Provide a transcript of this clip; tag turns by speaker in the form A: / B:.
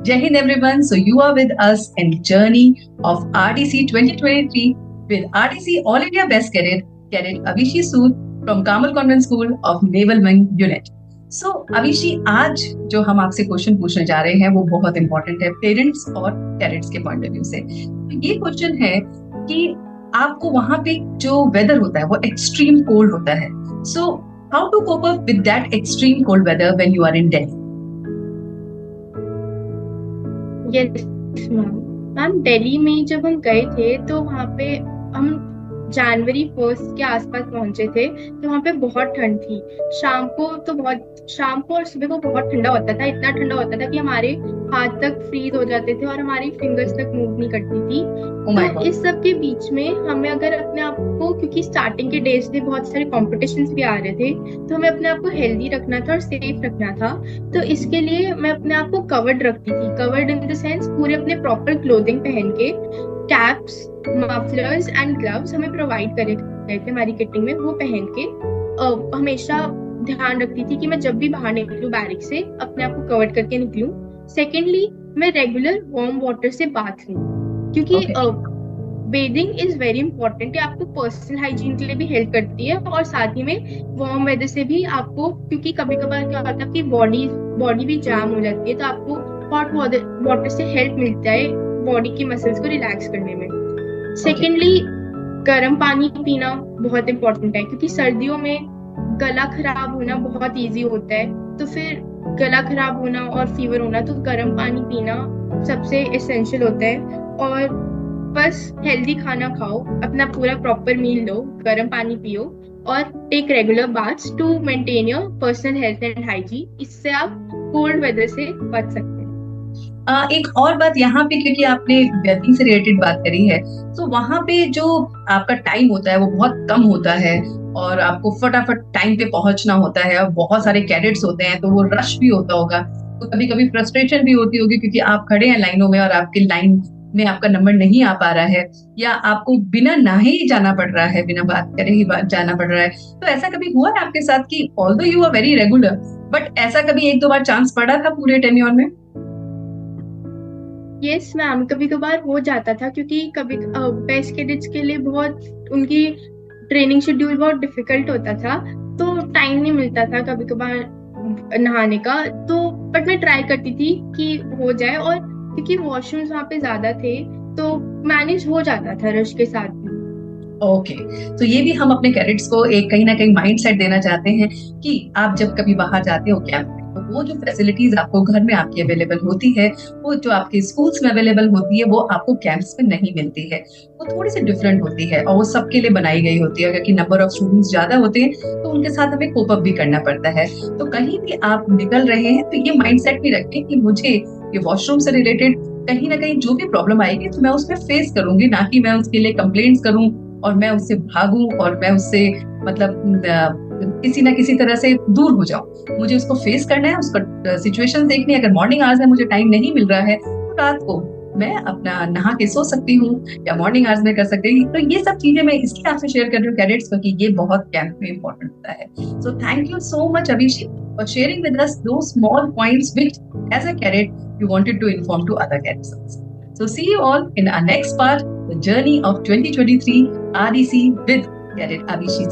A: Jai Hind everyone. So you are with us in journey of RDC 2023 with RDC All India Best Cadet Avishi Sood from Carmel Convent School of Naval Wing Unit. So Avishi, आज जो हम आपसे question पूछने जा रहे हैं वो बहुत इंपॉर्टेंट है पेरेंट्स और कैडेट्स के पॉइंट ऑफ व्यू से। तो ये क्वेश्चन है कि आपको वहां पे जो वेदर होता है वो एक्सट्रीम कोल्ड होता है। So how to cope up with that extreme cold weather when you are in Delhi?
B: Yes ma'am, Delhi में जब हम गए थे तो वहाँ पे हम जनवरी 1 के आसपास पहुंचे थे। तो वहाँ पे बहुत ठंड थी। शाम को और सुबह को बहुत ठंडा होता था। इतना ठंडा होता था कि हमारे हाथ तक फ्रीज हो जाते थे और हमारी फिंगर्स तक मूव नहीं करती थी। तो इस सब के बीच में हमें अगर अपने आप को, क्योंकि स्टार्टिंग के डेज थे, बहुत सारे कॉम्पिटिशन्स भी आ रहे थे, तो हमें अपने आप को हेल्दी रखना था और सेफ रखना था। तो इसके लिए मैं अपने आप को कवर्ड रखती थी। कवर्ड इन द सेंस पूरे अपने प्रॉपर क्लोथिंग पहन के, कैप्स, मफलर्स एंड ग्लव्स हमें प्रोवाइड करे गए थे हमारी किटिंग में। वो पहन के हमेशा ध्यान रखती थी कि मैं जब भी बाहर निकलूं बैरिक से, अपने आप को कवर करके निकलूं। सेकेंडली, मैं रेगुलर वार्म वाटर से बाथ लूं, क्योंकि बेदिंग इज वेरी इंपॉर्टेंट। आपको पर्सनल हाइजीन के लिए भी हेल्प करती है और साथ ही में वार्म वेदर से भी आपको, क्योंकि कभी कभार क्या होता है कि बॉडी भी जाम हो जाती है, तो आपको हॉट वाटर से हेल्प मिलता है बॉडी की मसल्स को रिलैक्स करने में। सेकेंडली, गर्म पानी पीना बहुत इंपॉर्टेंट है, क्योंकि सर्दियों में गला खराब होना बहुत इजी होता है। तो फिर गला खराब होना और फीवर होना, तो गर्म पानी पीना सबसे एसेंशियल होता है। और बस हेल्दी खाना खाओ, अपना पूरा प्रॉपर मील लो, गर्म पानी पियो और take regular baths to maintain your personal health and hygiene. इससे आप कोल्ड वेदर से बच सकते हैं।
A: एक और बात यहाँ पे, क्योंकि आपने वेदरिंग से रिलेटेड बात करी है, तो वहां पे जो आपका टाइम होता है वो बहुत कम होता है और आपको फटाफट टाइम पे पहुंचना होता है और बहुत सारे कैडेट्स होते हैं, तो वो रश भी होता होगा। तो कभी कभी फ्रस्ट्रेशन भी होती होगी क्योंकि आप खड़े हैं लाइनों में और आपकी लाइन में आपका नंबर नहीं आ पा रहा है, या आपको बिना नहाए ही जाना पड़ रहा है, बिना बात करे ही जाना पड़ रहा है। तो ऐसा कभी हुआ है आपके साथ कि although you are very regular, but ऐसा कभी एक दो बार चांस पड़ा था पूरे टेन्योर में?
B: यस मैम, कभी कभार हो जाता था, क्योंकि कभी बेस्ट कैडेट्स के लिए बहुत उनकी ट्रेनिंग शेड्यूल बहुत डिफिकल्ट होता था, तो टाइम नहीं मिलता था कभी कभार नहाने का। तो बट मैं ट्राई करती थी कि हो जाए, और क्योंकि वॉशरूम्स वहाँ पे ज्यादा थे तो मैनेज हो जाता था रश के साथ भी।
A: ओके, तो ये भी हम अपने कैडेट्स को एक कहीं ना कहीं माइंड सेट देना चाहते हैं कि आप जब कभी बाहर जाते हो कैंप में, तो वो जो फैसिलिटीज आपको घर में आपकी अवेलेबल होती है, वो जो आपके स्कूल्स में अवेलेबल होती है, वो आपको कैंप्स में नहीं मिलती है। वो थोड़ी सी डिफरेंट होती है और वो सबके लिए बनाई गई होती है, क्योंकि नंबर ऑफ स्टूडेंट्स ज्यादा होते हैं तो उनके साथ हमें कोप अप भी करना पड़ता है। तो कहीं भी आप निकल रहे हैं तो ये माइंड सेट भी रखें कि मुझे ये वॉशरूम से रिलेटेड कहीं ना कहीं जो भी प्रॉब्लम आएगी तो मैं उसमें फेस करूंगी, ना कि मैं उसके लिए कंप्लेंट्स करूं और मैं उससे भागूं और मैं उससे मतलब किसी ना किसी तरह से दूर हो जाऊं। मुझे उसको फेस करना है, उसका सिचुएशन देखनी है। अगर मॉर्निंग आवर्स में मुझे टाइम नहीं मिल रहा है तो रात को मैं अपना नहा के सो सकती हूँ या मॉर्निंग आवर्स में कर सकती हूँ। तो ये सब चीजें मैं इसलिए आपसे शेयर कर रही हूँ कैडेट्स को कि ये बहुत कैंप में इंपॉर्टेंट होता है। So thank you so much Abhishek for sharing with us दो small points which as a cadet you wanted to inform to other cadets also. So see you all in our next part, the journey of 2023 RDC with Cadet Avishi.